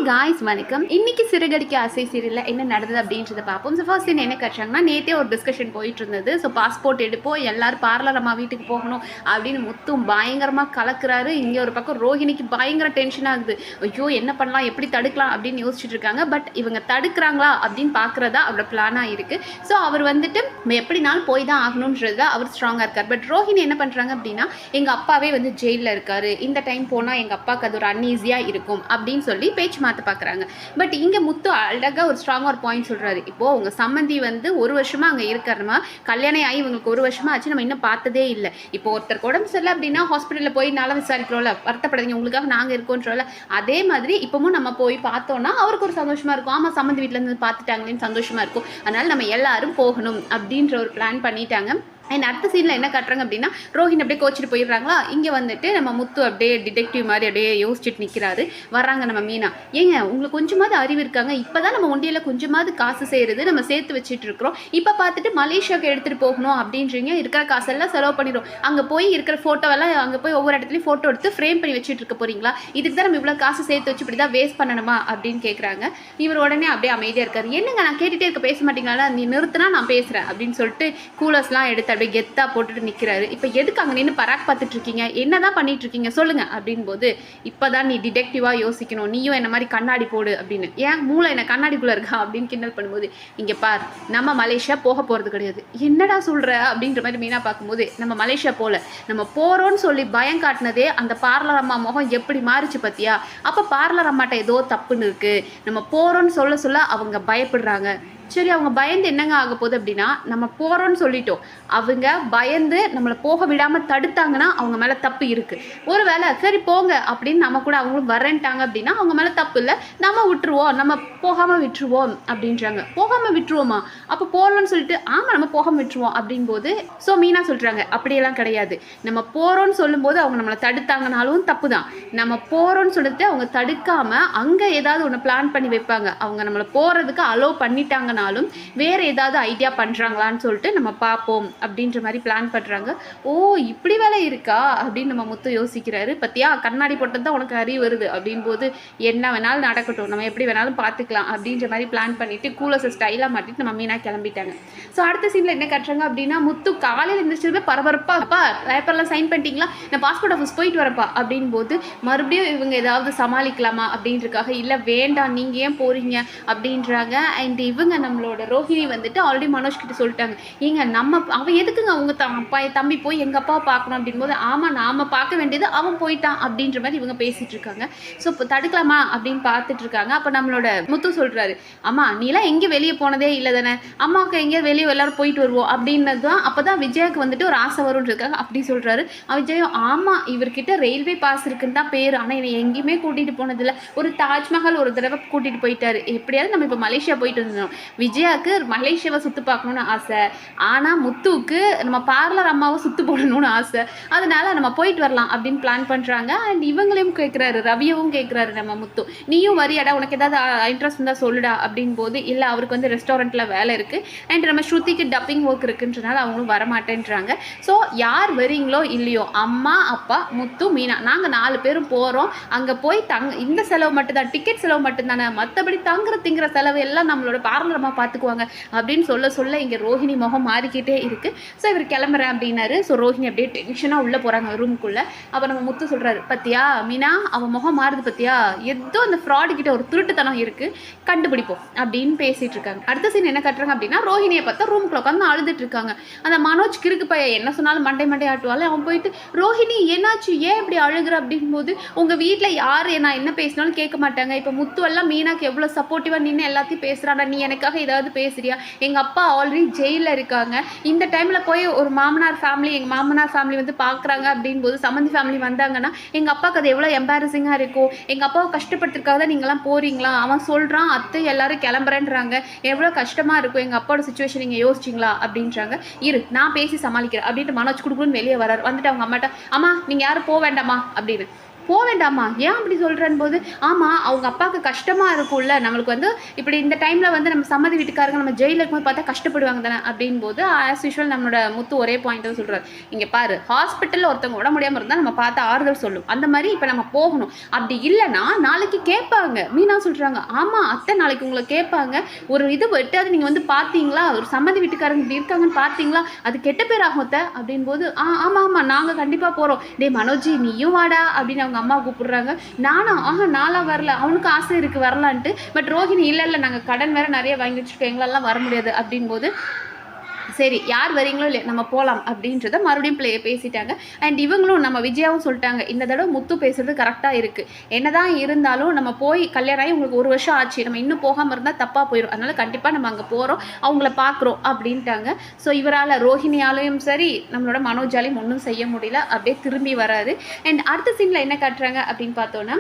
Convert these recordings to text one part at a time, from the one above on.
Guys வணக்கம். இன்னைக்கு சிறகடிக்க ஆசை சீரியல்ல என்ன நடந்தது அப்படின்றத பார்ப்போம். ஸோ ஃபர்ஸ்ட் என்ன கட்டுறாங்கன்னா, நேற்றே ஒரு டிஸ்கஷன் போயிட்டு இருந்தது. ஸோ பாஸ்போர்ட் எடுப்போம், எல்லாரும் பார்லர் அம்மா வீட்டுக்கு போகணும் அப்படின்னு முத்தும் பயங்கரமாக கலக்குறாரு. இங்கே ஒரு பக்கம் ரோஹிணிக்கு பயங்கர டென்ஷன் ஆகுது. ஐயோ என்ன பண்ணலாம், எப்படி தடுக்கலாம் அப்படின்னு யோசிச்சுட்டு இருக்காங்க. பட் இவங்க தடுக்கிறாங்களா அப்படின்னு பார்க்குறதா அவரோட பிளானாக இருக்குது. ஸோ அவர் வந்துட்டு எப்படினாலும் போய் தான் ஆகணுன்றதுல அவர் ஸ்ட்ராங்காக இருக்கார். பட் ரோஹிணி என்ன பண்ணுறாங்க அப்படின்னா, எங்கள் அப்பாவே வந்து ஜெயிலில் இருக்காரு, இந்த டைம் போனால் எங்கள் அப்பாவுக்கு அது ஒரு அன்ஈஸியாக இருக்கும் அப்படின்னு சொல்லி பேச்சு மாற்ற பார்க்குறாங்க. பட் இங்கே முத்து அழகாக ஒரு ஸ்ட்ராங்காக ஒரு பாயிண்ட் சொல்கிறாரு. இப்போது உங்கள் சம்மந்தி வந்து ஒரு வருஷமாக அங்கே இருக்கிறமா, கல்யாணம் ஆகி இவங்களுக்கு ஒரு வருஷமாக ஆச்சு, நம்ம இன்னும் பார்த்ததே இல்லை. இப்போ ஒருத்தருக்கு உடம்பு சரியில்லை அப்படின்னா ஹாஸ்பிட்டலில் போய் நல்லா விசாரிக்கிறோம்ல, வருத்தப்படுறீங்க உங்களுக்காக நாங்கள் இருக்கோன்றோம்ல, அதே மாதிரி இப்போவும் நம்ம போய் பார்த்தோன்னா அவருக்கு ஒரு சந்தோஷமாக இருக்கும். ஆமாம், சம்மந்தி வீட்டிலேருந்து பார்த்துட்டாங்களேன்னு சந்தோஷமாக இருக்கும். அதனால் நம்ம எல்லாரும் போகணும் அப்படின்ற ஒரு பிளான் பண்ணிட்டாங்க. அண்ட் அடுத்த சீனில் என்ன காட்டுறாங்க அப்படின்னா, ரோஹிணி அப்படியே கோச்சிட்டு போயிடுறாங்களா. இங்கே வந்துட்டு நம்ம முத்து அப்படியே டிடெக்டிவ் மாதிரி அப்படியே யோசிச்சுட்டு நிற்கிறாரு. வர்றாங்க நம்ம மீனா. ஏங்க உங்களுக்கு கொஞ்சமாவது அறிவு இருக்காங்க, இப்போ தான் நம்ம ஒண்டியில் கொஞ்சமாவது காசு செய்கிறது நம்ம சேர்த்து வச்சுட்டு இருக்கிறோம். இப்போ பார்த்துட்டு மலேசியாவுக்கு எடுத்துகிட்டு போகணும் அப்படின்றீங்க. இருக்கிற காசெல்லாம் செலவு பண்ணிடும். அங்கே போய் இருக்கிற ஃபோட்டோவெல்லாம் அங்கே போய் ஒவ்வொரு இடத்துலையும் ஃபோட்டோ எடுத்து ஃப்ரேம் பண்ணி வச்சுட்டு இருக்க போகிறீங்களா? இதுக்கு தான் நம்ம இவ்வளோ காசு சேர்த்து வச்சு இப்படி தான் வேஸ்ட் பண்ணணுமா அப்படின்னு கேட்குறாங்க. இவர் உடனே அப்படியே அமைதியாக இருக்காரு. என்னங்க நான் கேட்டுகிட்டே இருக்க, பேச மாட்டீங்களா, நீ நிறுத்தினா நான் பேசுகிறேன் அப்படின்னு சொல்லிட்டு கூலர்ஸ்லாம் எடுத்து அப்படியே கெத்தா போட்டுட்டு நிற்கிறாரு. இப்போ எதுக்கு அங்கே நின்று பராக் பார்த்துட்டு இருக்கீங்க, என்னதான் பண்ணிட்டு இருக்கீங்க சொல்லுங்க அப்படின் போது, இப்போதான் நீ டிடெக்டிவாக யோசிக்கணும், நீயும் என்ன மாதிரி கண்ணாடி போடு அப்படின்னு. ஏன் மூளை என்ன கண்ணாடிக்குள்ளே இருக்கா அப்படின்னு கிண்டல் பண்ணும்போது, இங்கே பார் நம்ம மலேசியா போக போகிறது கிடையாது. என்னடா சொல்கிற அப்படின்ற மாதிரி மீனா பார்க்கும்போது, நம்ம மலேசியா போகல, நம்ம போகிறோன்னு சொல்லி பயம் காட்டினதே அந்த பார்லர் அம்மா முகம் எப்படி மாறிச்சு பார்த்தியா? அப்போ பார்லர் அம்மாட்ட ஏதோ தப்புன்னு இருக்குது. நம்ம போகிறோன்னு சொல்ல சொல்ல அவங்க பயப்படுறாங்க. சரி, அவங்க பயந்து என்னங்க ஆக போகுது அப்படின்னா, நம்ம போகிறோன்னு சொல்லிட்டோம், அவங்க பயந்து நம்மளை போக விடாமல் தடுத்தாங்கன்னா அவங்க மேலே தப்பு இருக்குது. ஒரு வேளை சரி போங்க அப்படின்னு நம்ம கூட அவங்களும் வரேன்ட்டாங்க அப்படின்னா அவங்க மேலே தப்பு இல்லை, நம்ம விட்டுருவோம், நம்ம போகாமல் விட்டுருவோம் அப்படின்றாங்க. போகாமல் விட்டுருவோமா? அப்போ போகலன்னு சொல்லிட்டு ஆமாம் நம்ம போகாமல் விட்டுருவோம் அப்படின்போது, ஸோ மீனா சொல்கிறாங்க அப்படியெல்லாம் கிடையாது, நம்ம போகிறோன்னு சொல்லும்போது அவங்க நம்மளை தடுத்தாங்கனாலும் தப்பு தான். நம்ம போகிறோன்னு சொல்லிட்டு அவங்க தடுக்காமல் அங்கே ஏதாவது ஒன்று பிளான் பண்ணி வைப்பாங்க. அவங்க நம்மளை போகிறதுக்கு அலோவ் பண்ணிட்டாங்க, வேற ஏதாவது ஐடியா பண்றாங்களான்னு சொல்லிட்டு நம்ம பார்ப்போம் அப்படின்ற மாதிரி பிளான் பண்றாங்க. ஓ இப்படி வேலை இருக்கா அப்படின்னு நம்ம முத்து யோசிக்கிறாரு. பத்தியா கண்ணாடி போட்டது தான் உனக்கு அறிவு வருது அப்படின் போது, என்ன வேணாலும் நடக்கட்டும், நம்ம எப்படி வேணாலும் பார்த்துக்கலாம் அப்படின்ற மாதிரி பிளான் பண்ணிட்டு கூலர்ஸை ஸ்டைலாக மாட்டிட்டு நம்ம மீனா கிளம்பிட்டாங்க. ஸோ அடுத்த சீனில் என்ன கட்டுறாங்க அப்படின்னா, முத்து காலையில் இருந்துச்சு பரபரப்பா, அப்பா பேப்பர்லாம் சைன் பண்ணிட்டீங்களா, நான் பாஸ்போர்ட் ஆஃபீஸ் போயிட்டு வரப்பா அப்படின் போது, மறுபடியும் இவங்க ஏதாவது சமாளிக்கலாமா அப்படின்றக்காக, இல்லை வேண்டாம் நீங்கள் ஏன் போறீங்க அப்படின்றாங்க. அண்ட் இவங்க நம்மளோட ரோஹிணி வந்துட்டு ஆல்ரெடி மனோஜ் கிட்ட சொல்லிட்டாங்க, ஏங்க நம்ம அவன் எதுக்குங்க அவங்க தம்பி போய் எங்கள் அப்பாவை பார்க்கணும் அப்படின் போது, ஆமாம் நாம பார்க்க வேண்டியது அவன் போயிட்டான் அப்படின்ற மாதிரி இவங்க பேசிட்டு இருக்காங்க. ஸோ இப்போ தடுக்கலாமா அப்படின்னு பார்த்துட்டு இருக்காங்க. அப்போ நம்மளோட முத்து சொல்கிறாரு, அம்மா நீலாம் எங்கேயும் வெளியே போனதே இல்லை தானே, அம்மாவுக்கு எங்கேயோ வெளியே எல்லாரும் போயிட்டு வருவோம் அப்படின்னது தான். அப்போ தான் விஜயாவுக்கு வந்துட்டு ஒரு ஆசை வரும்னு இருக்காங்க. அப்படி சொல்கிறாரு. விஜயம் ஆமாம் இவர்கிட்ட ரயில்வே பாஸ் இருக்குன்னு தான் பேர், ஆனால் என்னை எங்கேயுமே கூட்டிகிட்டு போனதில்லை, ஒரு தாஜ்மஹால் ஒரு தடவை கூட்டிகிட்டு போயிட்டாரு, எப்படியாவது நம்ம இப்போ மலேசியா போயிட்டு வந்துடணும். விஜயாவுக்கு மலேசியாவை சுற்றி பார்க்கணுன்னு ஆசை, ஆனால் முத்துவுக்கு நம்ம பார்லர் அம்மாவை சுற்றி போடணும்னு ஆசை, அதனால நம்ம போயிட்டு வரலாம் அப்படின்னு பிளான் பண்ணுறாங்க. அண்ட் இவங்களையும் கேட்குறாரு, ரவியவும் கேட்குறாரு நம்ம முத்து, நீயும் வரியாடா, உனக்கு ஏதாவது இன்ட்ரெஸ்ட் இருந்தால் சொல்லுடா அப்படின் போது, இல்லை அவருக்கு வந்து ரெஸ்டாரண்ட்டில் வேலை இருக்குது அண்ட் நம்ம ஸ்ருதிக்கு டப்பிங் ஒர்க் இருக்குன்றனால அவங்களும் வரமாட்டேன்றாங்க. ஸோ யார் வரீங்களோ இல்லையோ, அம்மா அப்பா முத்து மீனா நாங்கள் 4 பேரும் போகிறோம். அங்கே போய் இந்த செலவு மட்டும்தான், டிக்கெட் செலவு மட்டும்தானே, மற்றபடி திங்கிற செலவு எல்லாம் நம்மளோட பார்லர் அம்மா பார்த்துக்குவாங்க அப்படின்னு சொல்ல இங்கே ரோஹிணி முகம் மாறிக்கிட்டே இருக்குது. ஸோ இவர் கிளம்புறேன் அப்படின்னாரு. ஸோ ரோஹிணி அப்படியே டென்ஷனாக உள்ளே போகிறாங்க ரூமுக்குள்ளே. அப்போ நம்ம முத்து சொல்கிறாரு, பத்தியா மீனா அவன் முகம் மாறுது பத்தியா, ஏதோ அந்த ஃப்ராடு கிட்ட ஒரு திருட்டுத்தனம் இருக்குது, கண்டுபிடிப்போம் அப்படின்னு பேசிகிட்டு இருக்காங்க. அடுத்த சீன் என்ன கட்டுறாங்க அப்படின்னா, ரோஹிணியை பார்த்தா ரூமுக்குள்ள உட்காந்து அழுதுட்டு இருக்காங்க. அந்த மனோஜ் கிறுக்கு பையன் என்ன சொன்னாலும் மண்டை ஆட்டுவாள். அவன் போயிட்டு, ரோஹிணி என்னாச்சு, ஏன் இப்படி அழுகிற அப்படின் போது, உங்கள் வீட்டில் யார் நான் என்ன பேசினாலும் கேட்க மாட்டாங்க, இப்போ முத்து எல்லாம் மீனாக்கு எவ்வளோ சப்போர்ட்டிவாக நின்று எல்லாத்தையும் பேசுகிறாடா, நீ எனக்காக ஏதாவது பேசுறியா, எங்கள் அப்பா ஆல்ரெடி ஜெயிலில் இருக்காங்க, இந்த டைமில் போய் ஒரு மாமனார் ஃபேமிலி எங்கள் மாமனார் ஃபேமிலி வந்து பார்க்குறாங்க அப்படின் போது, சம்மந்தி ஃபேமிலி வந்தாங்கன்னா எங்கள் அப்பாவுக்கு அது எவ்வளோ எம்பாரசிங்காக இருக்கும், எங்கள் அப்பாவை கஷ்டப்படுத்துறதுக்காக தான் நீங்களாம் போகிறீங்களா, அவன் சொல்கிறான் அத்தை எல்லாரும் கிளம்புறேன்றாங்க, எவ்வளோ கஷ்டமாக இருக்கும், எங்கள் அப்பாவோட சுச்சுவேஷன் நீங்கள் யோசிச்சிங்களா அப்படின்றாங்க. இரு நான் பேசி சமாளிக்கிறேன் அப்படின்ட்டு மனோஜ் கொடுக்கணும்னு வெளியே வரார். வந்துட்டு அவங்க அம்மாட்ட, அம்மா நீங்கள் யாரும் போக வேண்டாமா அப்படின்னு. போக வேண்டாமா, ஏன் அப்படி சொல்கிறேன் போது, ஆமாம் அவங்க அப்பாவுக்கு கஷ்டமாக இருக்கும்ல, நம்மளுக்கு வந்து இப்படி இந்த டைமில் வந்து நம்ம சம்மதி வீட்டுக்காரங்க நம்ம ஜெயிலில் இருக்கும்போது பார்த்தா கஷ்டப்படுவாங்க தானே அப்படின் போது ஆஸ் யூஷுவல் நம்மளோட முத்து ஒரே பாயிண்ட் தான் சொல்கிறார். இங்கே பாரு, ஹாஸ்பிட்டலில் ஒருத்தவங்க உட முடியாமல் இருந்தால் நம்ம பார்த்து ஆறுதல் சொல்லும், அந்த மாதிரி இப்போ நம்ம போகணும். அப்படி இல்லைன்னா நாளைக்கு கேட்பாங்க. மீனா சொல்கிறாங்க, ஆமாம் அத்தை நாளைக்கு உங்களை கேட்பாங்க, ஒரு இது விட்டாது நீங்கள் வந்து பார்த்தீங்களா, ஒரு சம்மதி வீட்டுக்காரங்க இப்படி இருக்காங்கன்னு பார்த்தீங்களா, அது கெட்ட பேர் ஆகும் அத்தை அப்படின் போது, ஆமாம் ஆமாம் நாங்கள் கண்டிப்பாக போகிறோம், டே மனோஜி நீயும் வாடா அப்படின்னு அவங்க அம்மா கூப்பிடுறாங்க. நான்லாம் வரல, அவனுக்கு ஆசை இருக்குது வரலான்ட்டு. பட் ரோஹிணி இல்லை நாங்கள் கடன் வேறு நிறைய வாங்கி வச்சுருக்கோம், எங்களெல்லாம் வர முடியாது அப்படின் போது, சரி யார் வரீங்களோ இல்லை நம்ம போகலாம் அப்படின்றத மறுபடியும் பேசிட்டாங்க. அண்ட் இவங்களும் நம்ம விஜயாவும் சொல்லிட்டாங்க, இந்த தடவை முத்து பேசுறது கரெக்டாக இருக்குது, என்னதான் இருந்தாலும் நம்ம போய் கல்யாணம் ஆகி உங்களுக்கு 1 வருஷம் ஆச்சு, நம்ம இன்னும் போகாமல் இருந்தால் தப்பாக போயிடும், அதனால் கண்டிப்பாக நம்ம அங்கே போகிறோம், அவங்கள பார்க்குறோம் அப்படின்ட்டாங்க. ஸோ இவரால் ரோஹிணியாலையும் சரி நம்மளோட மனோஜாலையும் ஒன்றும் செய்ய முடியல, அப்படியே திரும்பி வராது. அண்ட் அடுத்த சீனில் என்ன காட்டுறாங்க அப்படின்னு பார்த்தோன்னா,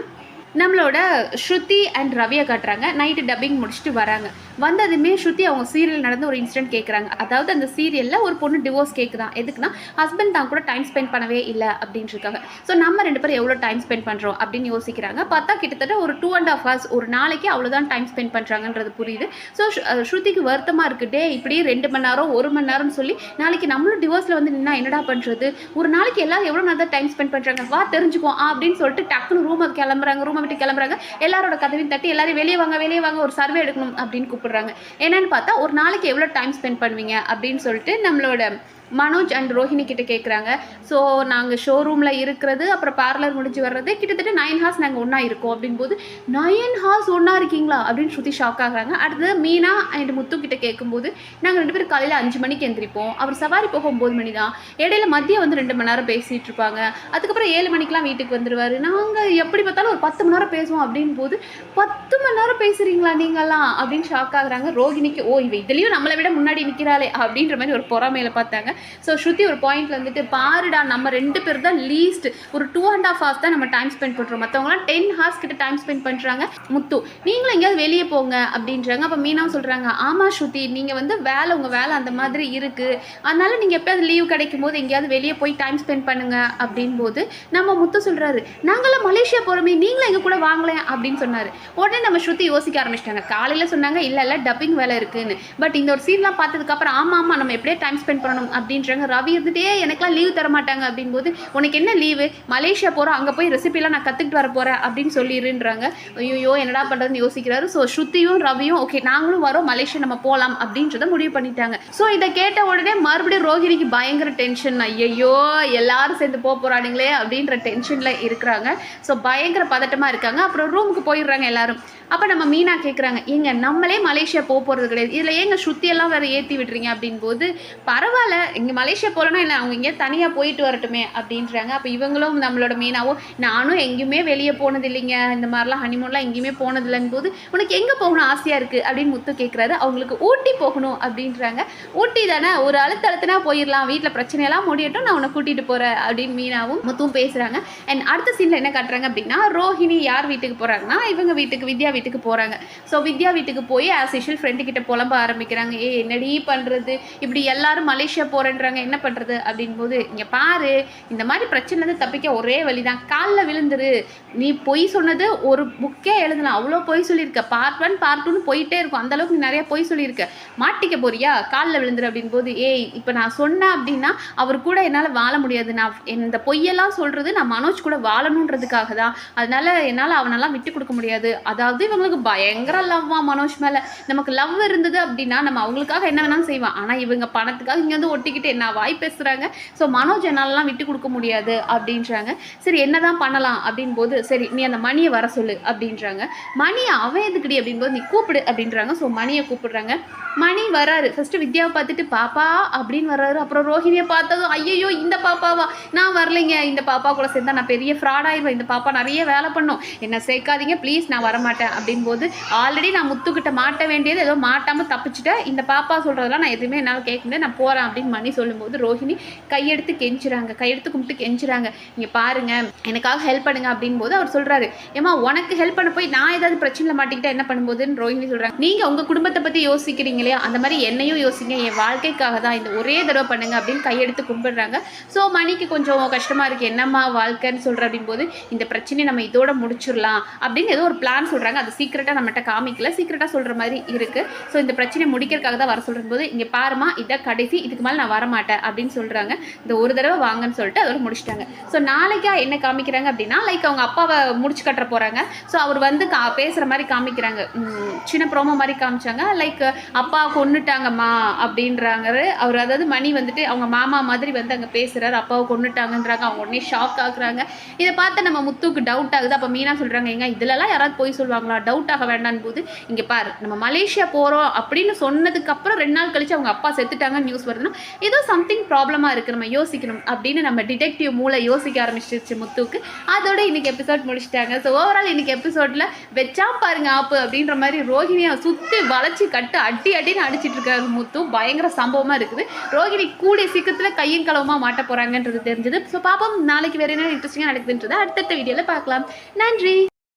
நம்மளோட ஸ்ருதி அண்ட் ரவியை காட்டுறாங்க. நைட்டு டப்பிங் முடிச்சுட்டு வராங்க. வந்ததுமே ஸ்ருதி அவங்க சீரியல் நடந்து ஒரு இன்சிடென்ட் கேட்குறாங்க. அதாவது அந்த சீரியலில் ஒரு பொண்ணு டிவோர்ஸ் கேட்குதான், எதுக்குன்னா ஹஸ்பண்ட் தான் கூட டைம் ஸ்பெண்ட் பண்ணவே இல்லை அப்படின்ட்டுருக்காங்க. ஸோ நம்ம 2 பேரும் எவ்வளோ டைம் ஸ்பெண்ட் பண்ணுறோம் அப்படின்னு யோசிக்கிறாங்க. பார்த்தா கிட்டத்தட்ட ஒரு 2.5 hours ஒரு நாளைக்கு அவ்வளோதான் டைம் ஸ்பெண்ட் பண்ணுறாங்கன்றது புரியுது. ஸோ ஸ்ருதிக்கு வருத்தமாக இருக்குதே, இப்படியே 2 மணி நேரம் 1 மணி நேரம்னு சொல்லி நாளைக்கு நம்மளும் டிவோர்ஸில் வந்து நின்னா என்னடா பண்ணுறது, ஒரு நாளைக்கு எல்லாரும் எவ்வளோ நேரம் டைம் ஸ்பெண்ட் பண்ணுறாங்க, வா தெரிஞ்சுக்கோ அப்படின்னு சொல்லிட்டு டக்குன்னு ரூமை கிளம்புறாங்க. ரூமை விட்டு கிளம்புறாங்க. எல்லாரோட கதவையும் தட்டி எல்லாரும் வெளியே வாங்க ஒரு சர்வே எடுக்கணும் அப்படின்னு கூப்பிடுறாங்க. என்னன்னு பார்த்தா ஒரு நாளைக்கு எவ்வளோ டைம் ஸ்பெண்ட் பண்ணுவீங்க அப்படின்னு சொல்லிட்டு நம்மளோட மனோஜ் அண்ட் ரோஹிணி கிட்ட கேட்குறாங்க. ஸோ நாங்கள் ஷோரூமில் இருக்கிறது அப்புறம் பார்லர் முடிஞ்சு வர்றது கிட்டத்தட்ட 9 hours நாங்கள் ஒன்றா இருக்கோம் அப்படின்போது 9 hours ஒன்றா இருக்கீங்களா அப்படின்னு ஸ்ருதி ஷாக் ஆகுறாங்க. அடுத்தது மீனா அண்ட் முத்து கிட்ட கேட்கும்போது நாங்கள் 2 பேரும் காலையில் 5 மணிக்கு எந்திரிப்போம், அவர் சவாரி போக 9 மணி தான், இடையில மதியம் வந்து 2 மணி நேரம் பேசிகிட்டு இருப்பாங்க, அதுக்கப்புறம் 7 மணிக்கெலாம் வீட்டுக்கு வந்துடுவார், நாங்கள் எப்படி பார்த்தாலும் ஒரு 10 மணி நேரம் பேசுவோம் அப்படின் போது 10 மணி நேரம் பேசுகிறீங்களா நீங்களாம் அப்படின்னு ஷாக் ஆகுறாங்க. ரோஹிணிக்கு ஓ இவ இதுலேயும் நம்மளை விட முன்னாடி நிற்கிறாளே அப்படின்ற மாதிரி ஒரு பொறாமையில் பார்த்தாங்க. ஸோ ஸ்ருதி ஒரு பாயிண்ட்ல வந்துட்டு, பாருடா நம்ம 2 பேர் தான் லீஸ்ட் ஒரு 2.5 hours தான் நம்ம டைம் ஸ்பெண்ட் பண்ணுறோம், மற்றவங்களாம் 10 hours கிட்ட டைம் ஸ்பெண்ட் பண்ணுறாங்க. முத்து நீங்களும் எங்கேயாவது வெளியே போங்க அப்படின்றாங்க. அப்போ மீனாவும் சொல்கிறாங்க, ஆமாம் ஸ்ருதி நீங்கள் வந்து உங்கள் வேலை அந்த மாதிரி இருக்குது, அதனால நீங்கள் எப்போயாவது லீவ் கிடைக்கும் போது எங்கேயாவது வெளியே போய் டைம் ஸ்பெண்ட் பண்ணுங்க அப்படின் போது நம்ம முத்து சொல்கிறாரு, நாங்களாம் மலேசியா போகிறோமே நீங்களும் எங்கள் கூட வாங்கலேன் அப்படின்னு சொன்னார். உடனே நம்ம ஸ்ருதி யோசிக்க ஆரம்பிச்சிட்டாங்க. காலையில் சொன்னாங்க இல்லை டப்பிங் வேலை இருக்குன்னு, பட் இந்த ஒரு சீன்லாம் பார்த்ததுக்கப்புறம் ஆமாம் நம்ம எப்படியே டைம் ஸ்பெண்ட் பண்ணணும் அப்படின்றாங்க. ரவி இருந்துட்டே எனக்குலாம் லீவ் தர மாட்டாங்க அப்படின்போது, உனக்கு என்ன லீவு, மலேசியா போகிறோம் அங்கே போய் ரெசிபிலாம் நான் கற்றுக்கிட்டு வர போகிறேன் அப்படின்னு சொல்லிடுன்றாங்க. ஐயோ என்னடா பண்ணுறதுன்னு யோசிக்கிறாரு. ஸோ ஸ்ருதியும் ரவியும் ஓகே நாங்களும் வரோம் மலேசியா நம்ம போகலாம் அப்படின்றத முடிவு பண்ணிட்டாங்க. ஸோ இதை கேட்ட உடனே மறுபடியும் ரோஹிணிக்கு பயங்கர டென்ஷன், ஐயோ எல்லாரும் சேர்ந்து போகிறானுங்களே அப்படின்ற டென்ஷனில் இருக்கிறாங்க. ஸோ பயங்கர பதட்டமாக இருக்காங்க. அப்புறம் ரூமுக்கு போயிடுறாங்க எல்லாரும். அப்போ நம்ம மீனா கேட்குறாங்க, ஏங்க நம்மளே மலேசியா போகிறது கிடையாது, இதில் ஏங்க ஸ்ருதியெல்லாம் வேறு ஏற்றி விட்டுறீங்க அப்படின் போது, பரவாயில்ல இங்கே மலேசியா போகலன்னா என்ன அவங்க இங்கே தனியாக போயிட்டு வரட்டுமே அப்படின்றாங்க. அப்போ இவங்களும் நம்மளோட மீனாவும், நானும் எங்கேயுமே வெளியே போனது இல்லைங்க, இந்த மாதிரிலாம் ஹனிமூன்லாம் எங்கேயுமே போனதில்லைன்னு போது, உனக்கு எங்கே போகணும் ஆசையாக இருக்குது அப்படின்னு முத்து கேட்குறாரு. அவங்களுக்கு ஊட்டி போகணும் அப்படின்றாங்க. ஊட்டி தானே ஒரு அழுத்தழுத்தினா போயிடலாம், வீட்டில் பிரச்சனையெல்லாம் முடியட்டும், நான் உன்னை கூட்டிகிட்டு போகிறேன் அப்படின்னு மீனாவும் முத்துவும் பேசுகிறாங்க. அண்ட் அடுத்த சீனில் என்ன காட்டுறாங்க அப்படின்னா, ரோஹிணி யார் வீட்டுக்கு போகிறாங்கன்னா இவங்க வீட்டுக்கு, வித்யா வீட்டுக்கு போகிறாங்க. ஸோ வித்யா வீட்டுக்கு போய் ஆஸ் யூஷுவல் ஃப்ரெண்டு கிட்ட புலம்ப ஆரம்பிக்கிறாங்க. என்னடி பண்ணுறது, இப்படி எல்லாரும் மலேசியா போகிறேன்றாங்க, என்ன பண்ணுறது அப்படின்போது, இங்கே பாரு இந்த மாதிரி பிரச்சனை தப்பிக்க ஒரே வழி தான், காலில் விழுந்துரு, நீ பொய் சொன்னது ஒரு புக்கே எழுதலாம், அவ்வளோ பொய் சொல்லியிருக்க, பார்ட் 1 பார்ட் 2ன்னு போயிட்டே இருக்கும், அந்தளவுக்கு நீ நிறைய பொய் சொல்லியிருக்க, மாட்டிக்க போறியா, காலில் விழுந்துரு அப்படின் போது, இப்போ நான் சொன்னேன் அப்படின்னா அவர் கூட என்னால் வாழ முடியாது, நான் இந்த பொய்யெல்லாம் சொல்கிறது நான் மனோஜ் கூட வாழணுன்றதுக்காக தான், அதனால என்னால் அவனெல்லாம் விட்டு கொடுக்க முடியாது. அதாவது இவங்களுக்கு பயங்கர லவ்வா மனோஜ் மேலே, நமக்கு லவ் இருந்தது அப்படின்னா நம்ம அவங்களுக்காக என்ன வேணாலும் செய்வான், ஆனால் இவங்க பணத்துக்காக இங்கே வந்து ஒட்டிக்கிட்டு என்ன வாய் பேசுகிறாங்க. ஸோ மனோஜ் என்னாலலாம் விட்டு கொடுக்க முடியாது அப்படின்றாங்க. சரி என்னதான் பண்ணலாம் அப்படின் போது, சரி நீ அந்த மணியை வர சொல்லு அப்படின்றாங்க. மணியை அவன் எதுக்குடி அப்படின்போது, நீ கூப்பிடு அப்படின்றாங்க. ஸோ மணியை கூப்பிடுறாங்க. மணி வராரு. ஃபஸ்ட்டு வித்யாவை பார்த்துட்டு பாப்பா அப்படின்னு வர்றாரு. அப்புறம் ரோஹிணியை பார்த்ததும், ஐயோ இந்த பாப்பாவா, நான் வரலைங்க, இந்த பாப்பா கூட சேர்ந்தா நான் பெரிய ஃப்ராட் ஆயிடுவேன், இந்த பாப்பா நிறைய வேலை பண்ணும், என்னை சேர்க்காதீங்க ப்ளீஸ் நான் வரமாட்டேன் அப்படின் போது ஆல்ரெடி நான் முத்துக்கிட்ட மாட்ட வேண்டியது ஏதோ மாட்டாமல் தப்பிச்சுட்டேன், இந்த பாப்பா சொல்கிறதெல்லாம் நான் எதுவுமே என்னால் கேட்க முடியாது, நான் போகிறேன் அப்படின்னு மணி சொல்லும்போது ரோஹிணி கையெடுத்து கெஞ்சுறாங்க, கையெடுத்து கும்பிட்டு கெஞ்சுறாங்க, இங்கே பாருங்க எனக்காக ஹெல்ப் பண்ணுங்க அப்படின் போது அவர் சொல்கிறாரு, ஏமா உனக்கு ஹெல்ப் பண்ண போய் நான் ஏதாவது பிரச்சனையில் மாட்டிக்கிட்டா என்ன பண்ணும்போதுன்னு ரோஹிணி சொல்கிறாங்க. நீங்கள் உங்கள் குடும்பத்தை பற்றி யோசிக்கிறீங்களே அந்த மாதிரி என்னையும் யோசிங்க, என் வாழ்க்கைக்காக தான் இந்த ஒரே தடவை பண்ணுங்க அப்படின்னு கையெடுத்து கும்பிடுறாங்க. ஸோ மணிக்கு கொஞ்சம் கஷ்டமாக இருக்குது, என்னம்மா வாழ்க்கைன்னு சொல்கிற அப்படின் போது இந்த பிரச்சனையை நம்ம இதோட முடிச்சிடலாம் அப்படின்னு ஏதோ ஒரு பிளான் சொல்கிறாங்க. அது சீக்கிரட்டாக நம்மகிட்ட காமிக்கல, சீக்கிரட்டாக சொல்கிற மாதிரி இருக்குது. ஸோ இந்த பிரச்சனையை முடிக்கிறதுக்காக தான் வர சொல்கிற போது இங்கே பாருமா இதான் கடைசி, இதுக்கு மேலே நான் வரமாட்டேன் அப்படின்னு சொல்கிறாங்க. இந்த ஒரு தடவை வாங்கன்னு சொல்லிட்டு அதோட முடிச்சிட்டாங்க. ஸோ நாளைக்கா என்ன காமிக்கிறாங்க அப்படின்னா லைக் அவங்க அப்பாவை முடிச்சு கட்டுற போகிறாங்க. ஸோ அவர் வந்து பேசுகிற மாதிரி காமிக்கிறாங்க, சின்ன ப்ரோமோ மாதிரி காமிச்சாங்க. லைக் அப்பா கொன்னுட்டாங்கம்மா அப்படின்றாங்க அவர், அதாவது மணி வந்துட்டு அவங்க மாமா மாதிரி வந்து அங்கே பேசுகிறாரு, அப்பாவை கொன்னுட்டாங்கன்றாங்க. அவங்க உடனே ஷாக் ஆகுறாங்க. இதை பார்த்து நம்ம முத்துக்கு டவுட் ஆகுது. அப்போ மீனா சொல்கிறாங்க, எங்க இதுலலாம் யாராவது போய் சொல்லுவாங்களா, டவுட் ஆக வேண்டான்னு போது இங்கே பாரு நம்ம மலேசியா போகிறோம் அப்படின்னு சொன்னதுக்கப்புறம் 2 நாள் கழிச்சு அவங்க அப்பா செத்துட்டாங்கன்னு நியூஸ் வருதுன்னா ஏதோ சம்திங் ப்ராப்ளமாக இருக்குது, நம்ம யோசிக்கணும் அப்படின்னு நம்ம டிடெக்டிவ் மூளை யோசிக்க ஆரம்பிச்சிருச்சு முத்துக்கு. அதோட இன்னைக்கு எபிசோட் முடிச்சிட்டாங்க. ஸோ ஓவரால் இன்னைக்கு எபிசோடில் வச்சா பாருங்க ஆப்பு அப்படின்ற மாதிரி ரோஹிணியை சுற்றி வளைச்சி கட்டு அடின்னு அடிச்சிட்டு இருக்காரு முத்து. பயங்கர சம்பவமாக இருக்குது. ரோஹிணி கூடிய சீக்கிரத்தில் கையும் களவுமாக மாட்ட போகிறாங்கன்றது தெரிஞ்சது. ஸோ பாப்போம் நாளைக்கு வேறு என்ன இன்ட்ரெஸ்டிங்காக நடக்குதுன்றது அடுத்தடுத்த வீடியோவில் பார்க்கலாம். நன்றி.